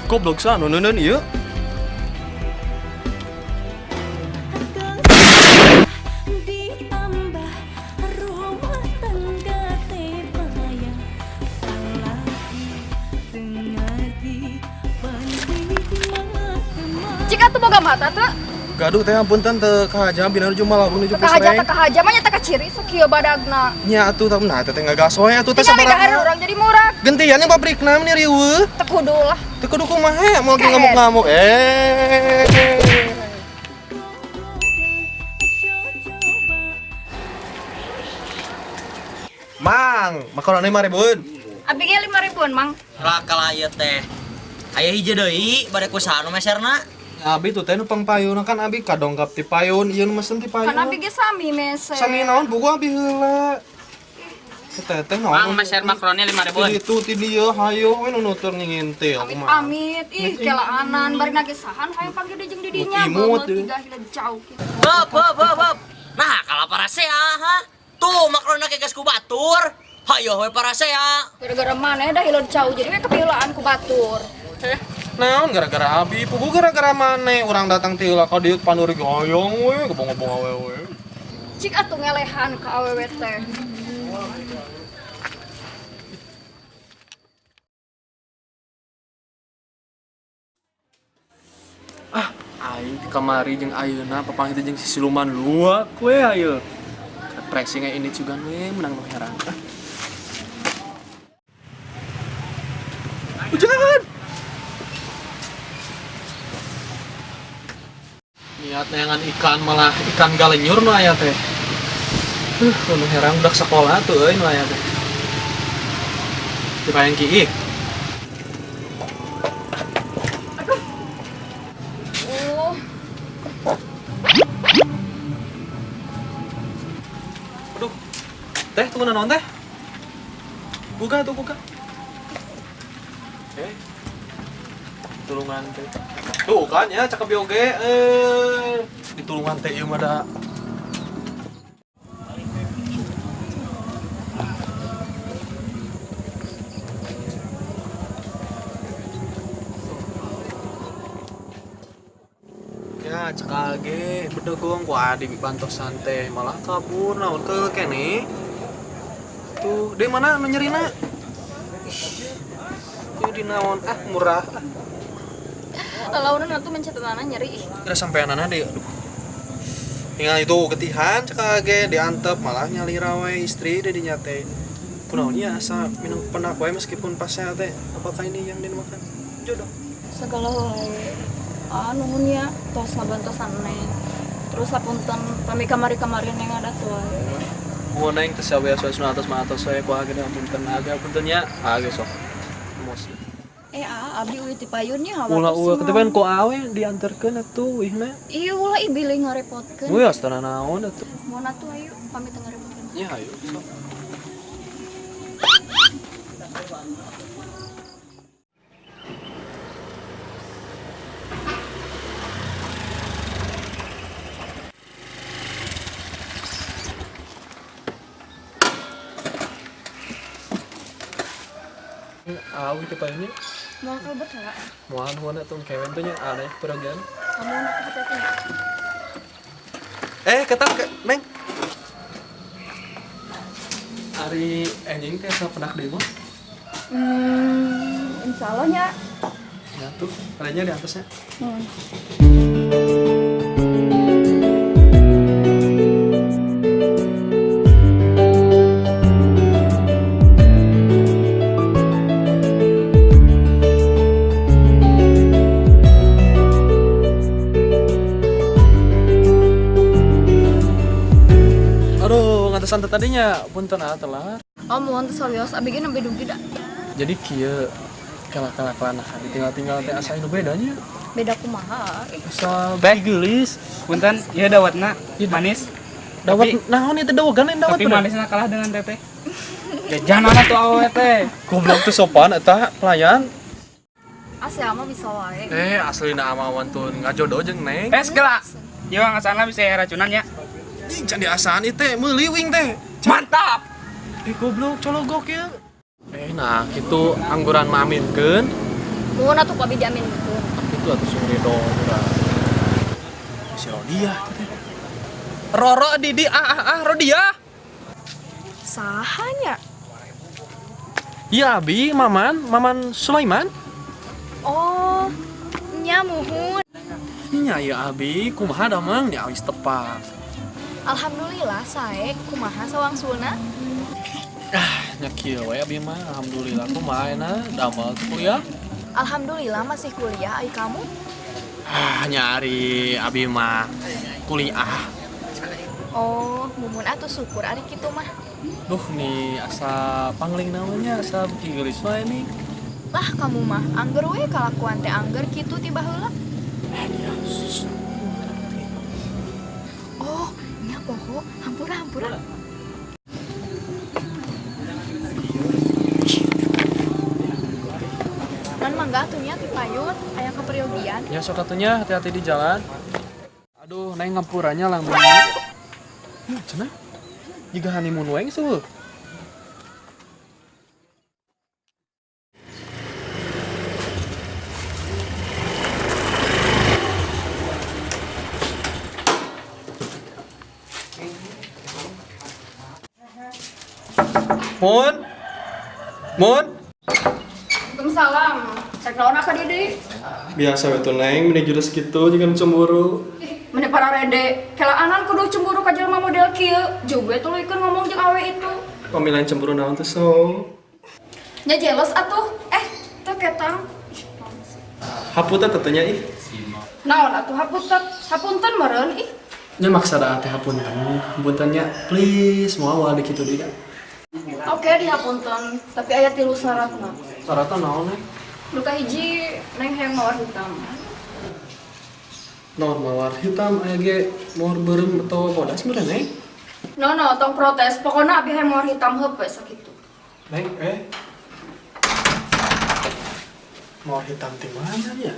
Goblok sa nuneun ieu. Jika tuh boga mata tuh Gaduh teh punten teu kahaja bina nuju malabung nuju kahaja pusreng. teh kahaja mah nya teh kaciri sok kieu badagna. Nya atuh tah nah teh ngagas we atuh teh Tinggal dahar sabaraha. urang jadi murah. Gentian yang pabrikna meni riweuh. Teu kudu lah. Teu kudu kumaha mau lagi Kahet. ngamuk-ngamuk. Mang, makaroni 5.000. Abi ge 5.000-an, Mang. Rakala ieu teh. Aya hiji deui bade kusaha nu meserna. Abi tuh teh nu pangpayun kan abi kadongkap ti payun, ieu nu mesen ti payun. Kan abi ge sami mese. Sami naon buku abi heula. Teh naon? Mang meser makaroni 5.000. Itu ti dieu hayo we nu nutur ngintil. Amit, ih kelaanan bari nagesahan hayang panggil jeung didinya. Imut, Beungeut tiga hilad jauh kitu. Bab. Nah, kala parasea ha. Tuh makaroni ke gas ku batur. Hayo we parasea. Gara-gara maneh dah hilad jauh jadi we kepieulaan ku batur. Naon gara-gara abi, pugu gara-gara mane urang datang ti heula ka dieu panuri goyong we, kebong-kebong awewe. Cik atuh ngelehan ka awewe teh. Aing di kamari jeung ayeuna papangit jeung si siluman luak we ayeuna. Pressing ini juga we menang nu heran. Hujan. Niat neangan ikan malah ikan galenyur nu aya teh. Nu heran budak sekolah tuh euy nu aya teh. Dibayang kieu. Aduh. Teh tunggu naon teh? Buka. Tulungan teh. Tuh kan ya cakep oge ditulungan teh ieu mah da. Ya cekage bedegong ku adi bantosan teh malah kabur naon ke kene. Tuh, di mana anu nyerina? Ieu di naon murah. Launan atuh mencetanana nyeri. Kira sampeanana deh, aduh. Tinggal itu ketihan cekage diantep malah nyalira we istri deh dinyate. Kunaonnya asa minum penak we meskipun pas saya teh apakah ini yang dimakan? Jodoh. Segala wae anu nya tos ngabantosan neng. Terus sapunten pami kamari-kamari neng ada tuh wae. Mun neng teh sawe suasana atas mah atas we ku ageuna punten puntennya age sok. Emosi. Abdi uwi ti payunnya hawa. Ulah ketepan ku awe dianterkeun atuh wihna. Iya ulah ibili ngarepotkeun. We astana naon atuh. Mun atuh ayo pamit ngarepotkeun. Ya ayo sok. Awi teh payunnya. Mau kalebet heula. Moal nuhun atuh kewen teh nya aneh peragan. Kamu nak hati-hati. Ketak Neng. Ari anjing teh asa penak deui mah. Insyaallah nya. Ya tuh, kayaknya di atasnya. Aduh, ngatesan teh tadinya punten telat. Oh, mohon teh sawios abi ge nembe dugi da. Jadi kieu kalak-kalakan ditinggal-tinggal teh asa anu bedanya. Beda kumaha. Asa Teh gelis, punten ieu dawetna manis. dawat naon ieu teh dawagan lain dawat. Tapi manisna kalah dengan teteh. Jajanana tuh awewe teh. Goblok tuh sopan eta pelayan. Asa mah bisa wae. Aslina amawan tuh ngajodoh jeung Neng. Tes geula. Ieu ngasana bisa racunan ya. Jing can diasaan ieu teh meuli wing teh. Mantap. Goblok cologok ya. Nah gitu angguran maminkeun Mun atuh Abi jamin gitu. Itu atuh sumri dong urang. Si Rodia teh. Roro Didi Rodia. Sahanya? Iya Abi, Maman Sulaiman. Oh, nya muhun. Nya ya Abi, kumaha da mang nya awis tepat. Alhamdulillah sae kumaha sawangsulna? Nya kieu we Abi mah alhamdulillah kumaha ayeuna damel kuliah. Alhamdulillah masih kuliah ai kamu? Nyari Abi mah kuliah. Oh, mumun atuh syukur ari kitu mah. Duh nih asa pangling namanya asa beki geulis wae nih. Lah kamu mah angger we kalakuan teh angger kitu ti baheula. Oh, nya poho, hampura. Dan mangga atunya ti payun aya keperiogian. Ya sok atunya hati-hati di jalan. Aduh, neng ngampuranya lang. Cenah? Jiga honeymoon wae sueuh. Mun. Waalaikumsalam. Cek naon ka Didi? Biasa we tuh neng, meni judes kitu jiga cemburu. Mene para rede, kelaanan kudu cemburu ka jelema model kieu. Juga tuluykeun ngomong jeung awe itu. Pamilihan cemburu naon teh so? Nya jealous atuh. Teu ketang. Haputa tentunya ih. Naon atuh hapunten meureun ih. Nya maksa da teh hapunten. Puntennya please moal awal di kitu deui. Oke dihapunten, tapi aya 3 syaratna. Syaratna naon neng? Nu kahiji neng hayang mawar hitam. Naon mawar hitam aya ge mawar beureum atawa bodas meureun neng? No, tong protes. Pokona abi hayang mawar hitam heupe sakitu. Neng, mawar hitam di mana ya?